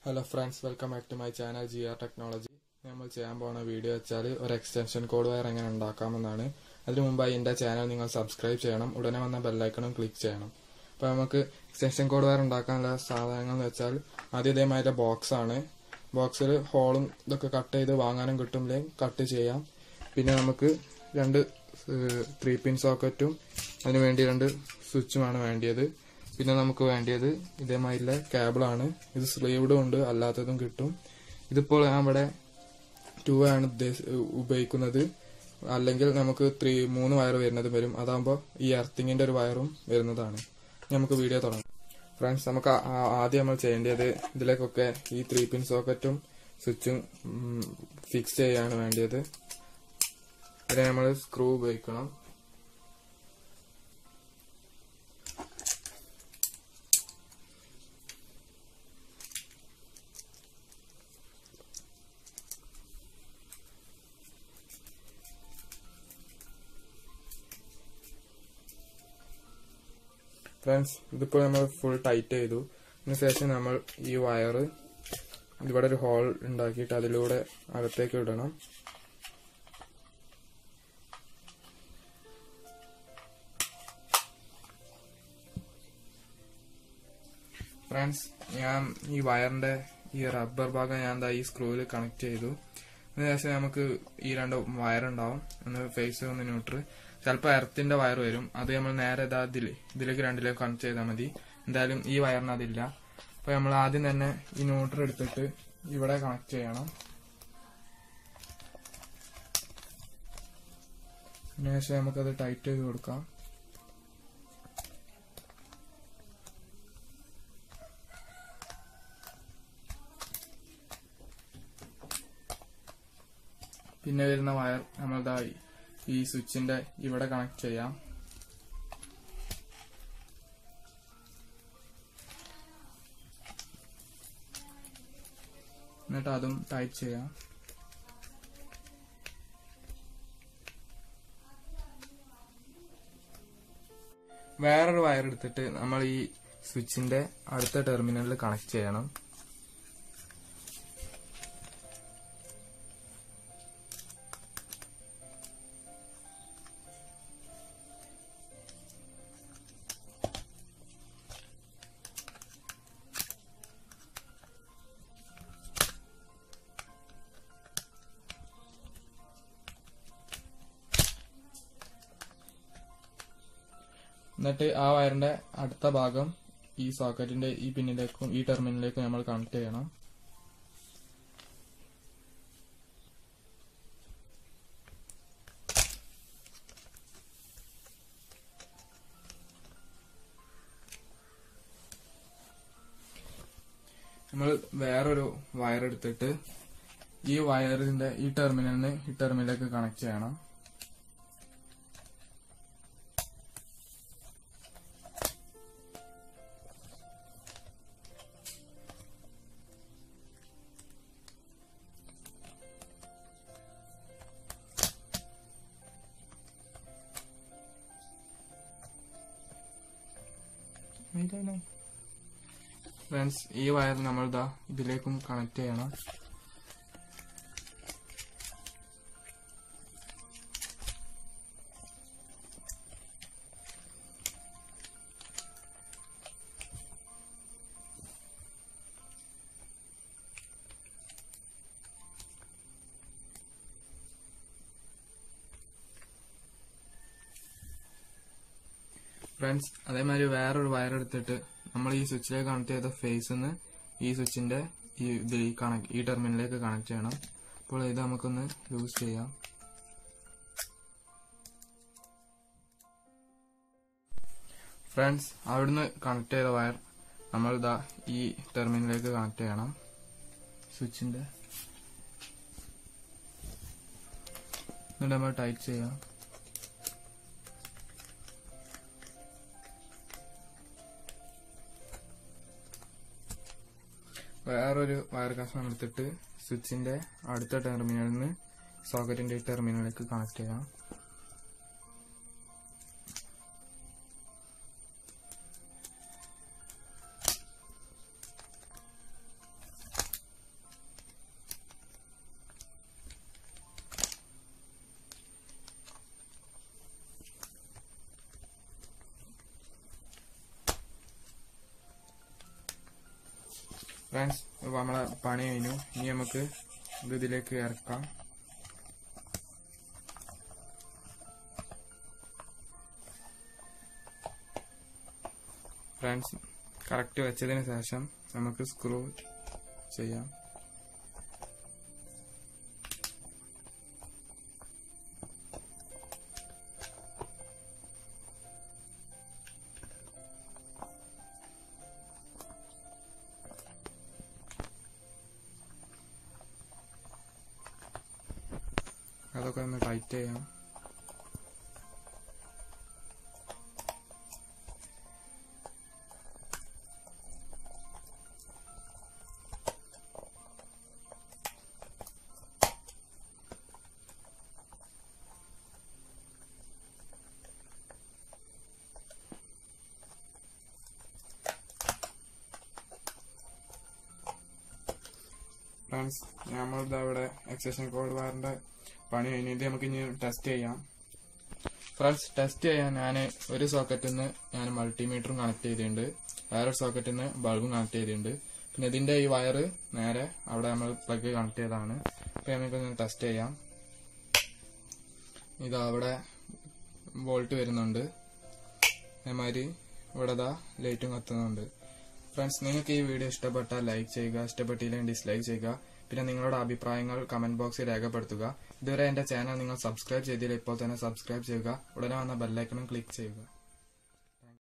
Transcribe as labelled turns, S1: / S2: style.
S1: Hello friends, welcome back to my channel GR Technology. നമ്മൾ ചെയ്യാൻ പോകുന്ന വീഡിയോ വെച്ചാൽ ഒരു എക്സ്റ്റൻഷൻ കോഡ് വയർ എങ്ങനെ ഉണ്ടാക്കാമെന്നാണ്. അതിനു മുമ്പായി എൻ്റെ ചാനൽ നിങ്ങൾ സബ്സ്ക്രൈബ് ചെയ്യണം, ഉടനെ വന്ന ബെൽ ഐക്കണും ക്ലിക്ക് ചെയ്യണം. അപ്പോൾ നമുക്ക് എക്സ്റ്റൻഷൻ കോഡ് വയർ ഉണ്ടാക്കാനുള്ള സാധനങ്ങൾ എന്ന് വെച്ചാൽ ആദ്യം ഇതേമാതിരി ബോക്സ് ആണ്. ബോക്സിൽ ഹോളും ഇതൊക്കെ കട്ട് ചെയ്ത് വാങ്ങാനും കിട്ടുമ്പോൾ കട്ട് ചെയ്യാം. പിന്നെ നമുക്ക് രണ്ട് 3-pin സോക്കറ്റും അതിന് വേണ്ടി 2 സ്വിച്ചുമാണ് വേണ്ടിയത്. പിന്നെ നമുക്ക് വേണ്ടിയത് ഇതേമാതിരിയുള്ള കേബിളാണ്. ഇത് സ്ലീവ്ഡും ഉണ്ട്, അല്ലാത്തതും കിട്ടും. ഇതിപ്പോൾ ഞാൻ ഇവിടെ 2 ആണ് ഉപയോഗിക്കുന്നത്. അല്ലെങ്കിൽ നമുക്ക് 3 വയർ വരുന്നത് വരും. അതാകുമ്പോൾ ഈ എർത്തിങ്ങിന്റെ ഒരു വയറും വരുന്നതാണ്. നമുക്ക് വീഡിയോ തുടങ്ങാം. ഫ്രണ്ട്സ്, നമുക്ക് ആദ്യം നമ്മൾ ചെയ്യേണ്ടത് ഇതിലേക്കൊക്കെ ഈ 3-pin സോക്കറ്റും സ്വിച്ചും ഫിക്സ് ചെയ്യാണ് വേണ്ടിയത്. ഇതിനെ നമ്മൾ സ്ക്രൂ ഉപയോഗിക്കണം. ഫ്രണ്ട്സ്, ഇതിപ്പോൾ നമ്മൾ ഫുൾ ടൈറ്റ് ചെയ്തു. അതിനുശേഷം നമ്മൾ ഈ വയർ ഇവിടെ ഒരു ഹോൾ ഉണ്ടാക്കിയിട്ട് അതിലൂടെ അകത്തേക്ക് ഇടണം. ഫ്രണ്ട്സ്, ഞാൻ ഈ വയറിന്റെ ഈ റബ്ബർ ഭാഗം ഞാൻ ഈ സ്ക്രൂവിൽ കണക്ട് ചെയ്തു. അതിനുശേഷം നമുക്ക് ഈ 2 വയറുണ്ടാവും, ഒന്ന് ഫേസ് ഒന്ന് ന്യൂട്രൽ. ചിലപ്പോൾ എർത്തിന്റെ വയർ വരും, അത് നമ്മൾ നേരെ ഇതിലേക്ക് 2ലേക്ക് കണക്ട് ചെയ്താൽ മതി. എന്തായാലും ഈ വയറിന് അതില്ല. അപ്പൊ നമ്മൾ ആദ്യം തന്നെ ഈ ന്യൂട്രൽ എടുത്തിട്ട് ഇവിടെ കണക്ട് ചെയ്യണം. അതിനുശേഷം നമുക്കത് ടൈറ്റ് ചെയ്ത് കൊടുക്കാം. പിന്നെ വരുന്ന വയർ നമ്മളിതാ ഈ സ്വിച്ചിന്റെ ഇവിടെ കണക്ട് ചെയ്യാം. എന്നിട്ട് അതും ടൈറ്റ് ചെയ്യാം. വേറൊരു വയർ എടുത്തിട്ട് നമ്മൾ ഈ സ്വിച്ചിന്റെ അടുത്ത ടെർമിനലിൽ കണക്ട് ചെയ്യണം. എന്നിട്ട് ആ വയറിന്റെ അടുത്ത ഭാഗം ഈ സോക്കറ്റിന്റെ ഈ പിന്നിലേക്കും ഈ ടെർമിനലിലേക്കും നമ്മൾ കണക്ട് ചെയ്യണം. നമ്മൾ വേറൊരു വയർ എടുത്തിട്ട് ഈ വയറിന്റെ ഈ ടെർമിനലിന് ഈ ടെർമിനലിലേക്ക് കണക്ട് ചെയ്യണം. ഫ്രണ്ട്സ്, ഈ വയർ നമ്മൾ ഇതിലേക്കും കണക്ട് ചെയ്യണം. ഫ്രണ്ട്സ്, അതേമാതിരി വേറൊരു വയർ എടുത്തിട്ട് നമ്മൾ ഈ സ്വിച്ചിലേക്ക് കണക്ട് ചെയ്ത ഫേസിന്ന് ഈ സ്വിച്ചിന്റെ ഈ ടെർമിനലിലേക്ക് കണക്ട് ചെയ്യണം. അപ്പോൾ ഇത് നമുക്കൊന്ന് ലൂസ് ചെയ്യാം. ഫ്രണ്ട്സ്, അവിടുന്ന് കണക്ട് ചെയ്ത വയർ നമ്മൾ ഈ ടെർമിനലിലേക്ക് കണക്ട് ചെയ്യണം സ്വിച്ചിന്റെ. എന്നിട്ട് നമ്മൾ ടൈറ്റ് ചെയ്യാം. വേറൊരു വയർ കഷ്ണം എടുത്തിട്ട് സ്വിച്ചിന്റെ അടുത്ത ടെർമിനലിൽ നിന്ന് സോക്കറ്റിന്റെ ടെർമിനലിലേക്ക് കണക്ട് ചെയ്യാം. ഫ്രണ്ട്സ്, നമ്മളെ പണി കഴിഞ്ഞു. ഇനി നമുക്ക് ഇതിലേക്ക് ഇറക്കാം. ഫ്രണ്ട്സ്, കറക്റ്റ് വെച്ചതിന് ശേഷം നമുക്ക് സ്ക്രൂ ചെയ്യാം. അതൊക്കെ ഒന്ന് ടൈറ്റ് ചെയ്യാം. ഫ്രണ്ട്സ്, നമ്മളിതാ ഇവിടെ എക്സ്റ്റൻഷൻ കോഡ് വയറിന്റെ പണി കഴിഞ്ഞിട്ട് നമുക്ക് ഇനി ടെസ്റ്റ് ചെയ്യാം. ഫ്രണ്ട്സ്, ടെസ്റ്റ് ചെയ്യാൻ ഞാൻ ഒരു സോക്കറ്റിൽ നിന്ന് ഞാൻ മൾട്ടിമീറ്ററും കണക്ട് ചെയ്തിട്ടുണ്ട്, വേറൊരു സോക്കറ്റിൽ നിന്ന് ബൾബും കണക്ട് ചെയ്തിട്ടുണ്ട്. പിന്നെ ഇതിന്റെ ഈ വയറ് നേരെ അവിടെ നമ്മൾ പ്ലഗ് കണക്ട് ചെയ്തതാണ്. അപ്പൊ നമുക്കൊന്ന് ടെസ്റ്റ് ചെയ്യാം. ഇതാ അവിടെ വോൾട്ട് വരുന്നുണ്ട്, അതേമാതിരി ഇവിടെ ലൈറ്റും കത്തുന്നുണ്ട്. ഫ്രണ്ട്സ്, നിങ്ങൾക്ക് ഈ വീഡിയോ ഇഷ്ടപ്പെട്ടാൽ ലൈക്ക് ചെയ്യുക, ഇഷ്ടപ്പെട്ടില്ലെങ്കിൽ ഡിസ്ലൈക്ക് ചെയ്യുക. പിന്നെ നിങ്ങളുടെ അഭിപ്രായങ്ങൾ കമന്റ് ബോക്സിൽ രേഖപ്പെടുത്തുക. ഇതുവരെ എന്റെ ചാനൽ നിങ്ങൾ സബ്സ്ക്രൈബ് ചെയ്തില്ല, ഇപ്പോൾ തന്നെ സബ്സ്ക്രൈബ് ചെയ്യുക. ഉടനെ വന്ന ബെല്ലൈക്കണും ക്ലിക്ക് ചെയ്യുക.